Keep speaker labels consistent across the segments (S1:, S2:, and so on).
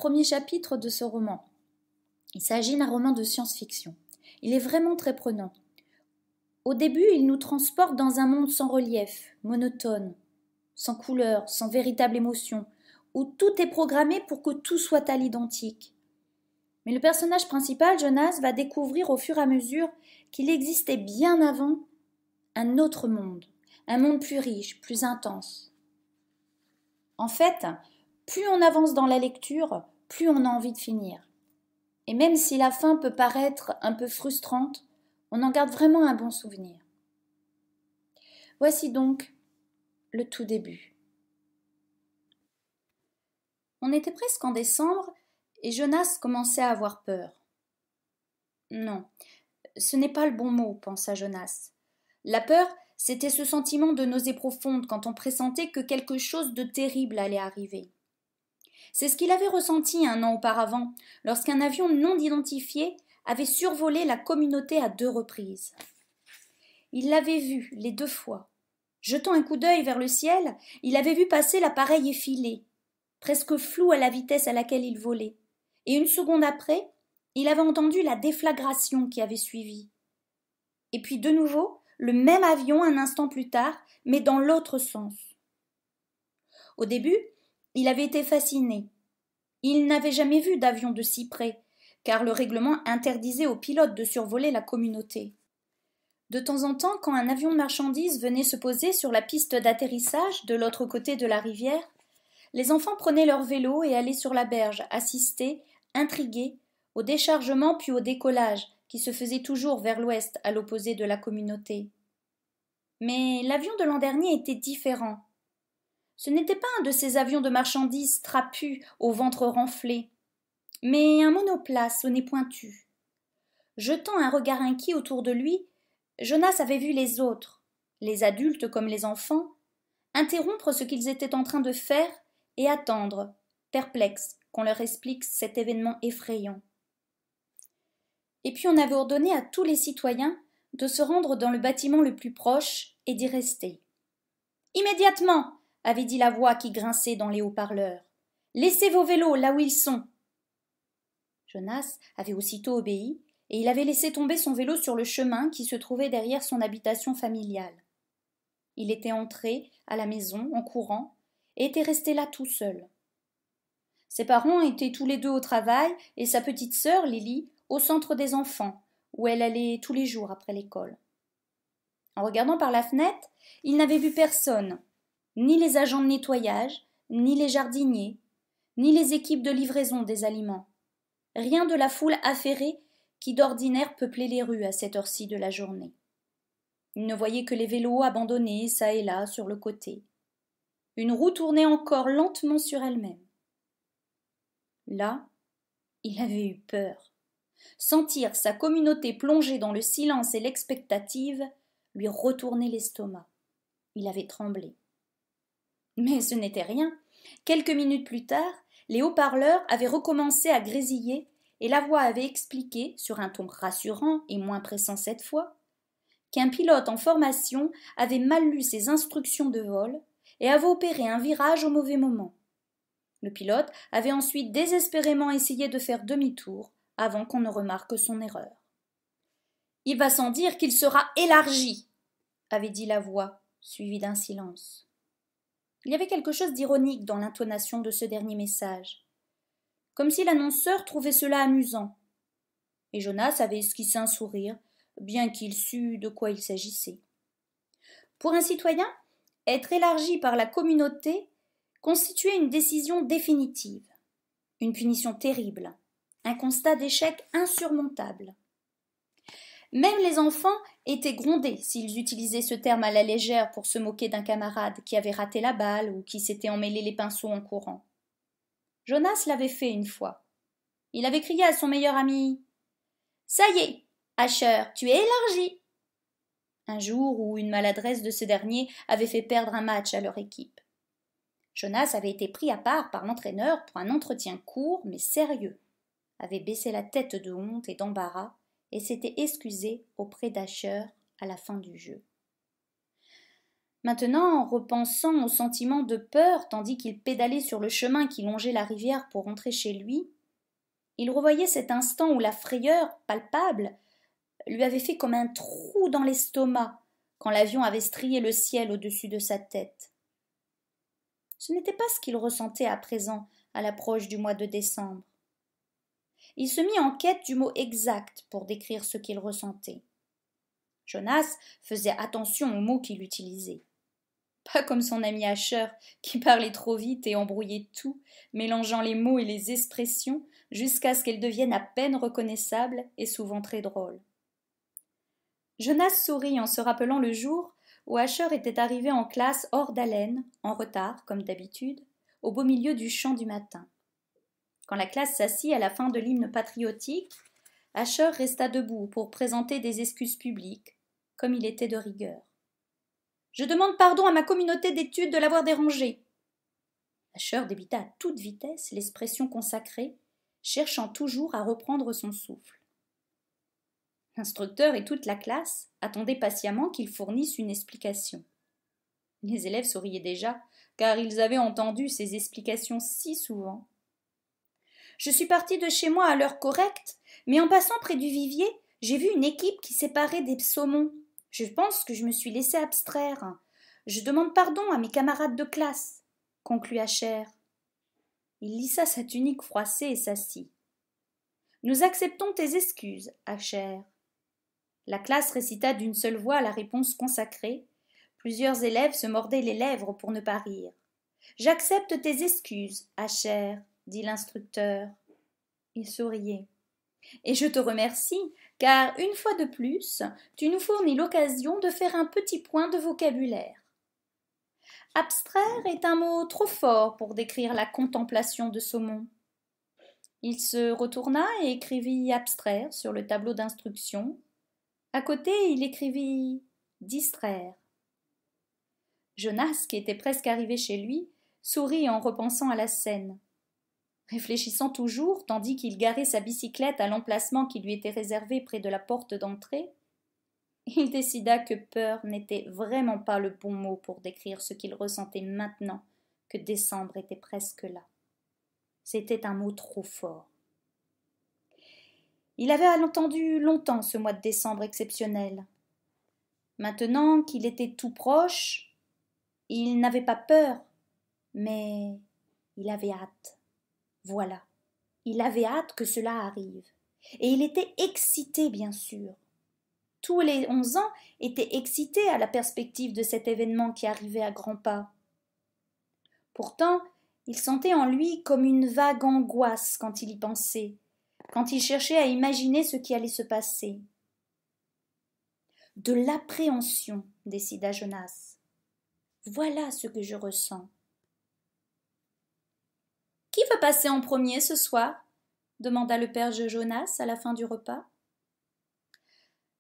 S1: premier chapitre de ce roman. Il s'agit d'un roman de science-fiction. Il est vraiment très prenant. Au début, il nous transporte dans un monde sans relief, monotone, sans couleur, sans véritable émotion, où tout est programmé pour que tout soit à l'identique. Mais le personnage principal, Jonas, va découvrir au fur et à mesure qu'il existait bien avant un autre monde, un monde plus riche, plus intense. En fait, plus on avance dans la lecture, plus on a envie de finir. Et même si la fin peut paraître un peu frustrante, on en garde vraiment un bon souvenir. Voici donc le tout début. On était presque en décembre et Jonas commençait à avoir peur. Non, ce n'est pas le bon mot, pensa Jonas. La peur, c'était ce sentiment de nausée profonde quand on pressentait que quelque chose de terrible allait arriver. C'est ce qu'il avait ressenti 1 an auparavant, lorsqu'un avion non identifié avait survolé la communauté à 2 reprises. Il l'avait vu les 2 fois. Jetant un coup d'œil vers le ciel, il avait vu passer l'appareil effilé, presque flou à la vitesse à laquelle il volait, et 1 seconde après, il avait entendu la déflagration qui avait suivi. Et puis de nouveau, le même avion 1 instant plus tard, mais dans l'autre sens. Au début, il avait été fasciné. Il n'avait jamais vu d'avion de si près, car le règlement interdisait aux pilotes de survoler la communauté. De temps en temps, quand un avion de marchandises venait se poser sur la piste d'atterrissage de l'autre côté de la rivière, les enfants prenaient leur vélo et allaient sur la berge, assister, intrigués, au déchargement puis au décollage, qui se faisait toujours vers l'ouest à l'opposé de la communauté. Mais l'avion de l'an dernier était différent. Ce n'était pas un de ces avions de marchandises trapus au ventre renflé, mais un monoplace au nez pointu. Jetant un regard inquiet autour de lui, Jonas avait vu les autres, les adultes comme les enfants, interrompre ce qu'ils étaient en train de faire et attendre, perplexes, qu'on leur explique cet événement effrayant. Et puis on avait ordonné à tous les citoyens de se rendre dans le bâtiment le plus proche et d'y rester. Immédiatement, avait dit la voix qui grinçait dans les haut-parleurs. Laissez vos vélos là où ils sont. Jonas avait aussitôt obéi, et il avait laissé tomber son vélo sur le chemin qui se trouvait derrière son habitation familiale. Il était entré à la maison en courant et était resté là tout seul. Ses parents étaient tous les 2 au travail et sa petite sœur, Lily, au centre des enfants, où elle allait tous les jours après l'école. En regardant par la fenêtre, il n'avait vu personne, ni les agents de nettoyage, ni les jardiniers, ni les équipes de livraison des aliments. Rien de la foule affairée qui d'ordinaire peuplait les rues à cette heure-ci de la journée. Il ne voyait que les vélos abandonnés çà et là sur le côté. Une roue tournait encore lentement sur elle-même. Là, il avait eu peur. Sentir sa communauté plongée dans le silence et l'expectative lui retournait l'estomac. Il avait tremblé. Mais ce n'était rien. Quelques minutes plus tard, les haut-parleurs avaient recommencé à grésiller et la voix avait expliqué, sur un ton rassurant et moins pressant cette fois, qu'un pilote en formation avait mal lu ses instructions de vol et avait opéré un virage au mauvais moment. Le pilote avait ensuite désespérément essayé de faire demi-tour avant qu'on ne remarque son erreur. « Il va sans dire qu'il sera élargi !» avait dit la voix, suivie d'un silence. Il y avait quelque chose d'ironique dans l'intonation de ce dernier message, comme si l'annonceur trouvait cela amusant. Et Jonas avait esquissé un sourire, bien qu'il sût de quoi il s'agissait. Pour un citoyen, être élargi par la communauté constituait une décision définitive, une punition terrible, un constat d'échec insurmontable. Même les enfants étaient grondés s'ils utilisaient ce terme à la légère pour se moquer d'un camarade qui avait raté la balle ou qui s'était emmêlé les pinceaux en courant. Jonas l'avait fait une fois. Il avait crié à son meilleur ami « Ça y est, Asher, tu es élargi !» Un jour où une maladresse de ce dernier avait fait perdre un match à leur équipe. Jonas avait été pris à part par l'entraîneur pour un entretien court mais sérieux, avait baissé la tête de honte et d'embarras et s'était excusé auprès d'Asher à la fin du jeu. Maintenant, repensant au sentiment de peur tandis qu'il pédalait sur le chemin qui longeait la rivière pour rentrer chez lui, il revoyait cet instant où la frayeur, palpable, lui avait fait comme un trou dans l'estomac quand l'avion avait strié le ciel au-dessus de sa tête. Ce n'était pas ce qu'il ressentait à présent à l'approche du mois de décembre. Il se mit en quête du mot exact pour décrire ce qu'il ressentait. Jonas faisait attention aux mots qu'il utilisait. Pas comme son ami Asher, qui parlait trop vite et embrouillait tout, mélangeant les mots et les expressions jusqu'à ce qu'elles deviennent à peine reconnaissables et souvent très drôles. Jonas sourit en se rappelant le jour où Asher était arrivé en classe hors d'haleine, en retard, comme d'habitude, au beau milieu du chant du matin. Quand la classe s'assit à la fin de l'hymne patriotique, Asher resta debout pour présenter des excuses publiques, comme il était de rigueur. « Je demande pardon à ma communauté d'études de l'avoir dérangé. » Asher débita à toute vitesse l'expression consacrée, cherchant toujours à reprendre son souffle. L'instructeur et toute la classe attendaient patiemment qu'il fournisse une explication. Les élèves souriaient déjà, car ils avaient entendu ces explications si souvent. Je suis partie de chez moi à l'heure correcte, mais en passant près du vivier, j'ai vu une équipe qui séparait des saumons. Je pense que je me suis laissée abstraire. Je demande pardon à mes camarades de classe, conclut Asher. Il lissa sa tunique froissée et s'assit. Nous acceptons tes excuses, Asher. La classe récita d'une seule voix la réponse consacrée. Plusieurs élèves se mordaient les lèvres pour ne pas rire. J'accepte tes excuses, Asher, dit l'instructeur. Il souriait. Et je te remercie, car une fois de plus, tu nous fournis l'occasion de faire un petit point de vocabulaire. Abstraire est un mot trop fort pour décrire la contemplation de saumon. Il se retourna et écrivit abstraire sur le tableau d'instruction. À côté, il écrivit distraire. Jonas, qui était presque arrivé chez lui, sourit en repensant à la scène. Réfléchissant toujours, tandis qu'il garait sa bicyclette à l'emplacement qui lui était réservé près de la porte d'entrée, il décida que peur n'était vraiment pas le bon mot pour décrire ce qu'il ressentait maintenant que décembre était presque là. C'était un mot trop fort. Il avait attendu longtemps ce mois de décembre exceptionnel. Maintenant qu'il était tout proche, il n'avait pas peur, mais il avait hâte. Voilà, il avait hâte que cela arrive. Et il était excité, bien sûr. Tous les 11 ans étaient excités à la perspective de cet événement qui arrivait à grands pas. Pourtant, il sentait en lui comme une vague angoisse quand il y pensait, quand il cherchait à imaginer ce qui allait se passer. De l'appréhension, décida Jonas. Voilà ce que je ressens. Qui va passer en premier ce soir? Demanda le père de Jonas à la fin du repas.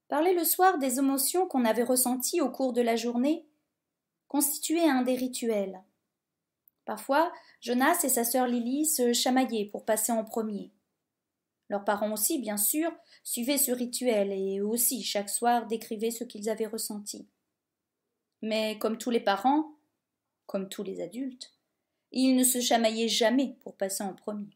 S1: Parler le soir des émotions qu'on avait ressenties au cours de la journée constituait un des rituels. Parfois, Jonas et sa sœur Lily se chamaillaient pour passer en premier. Leurs parents aussi, bien sûr, suivaient ce rituel et eux aussi, chaque soir, décrivaient ce qu'ils avaient ressenti. Mais comme tous les parents, comme tous les adultes, ils ne se chamaillaient jamais pour passer en premier.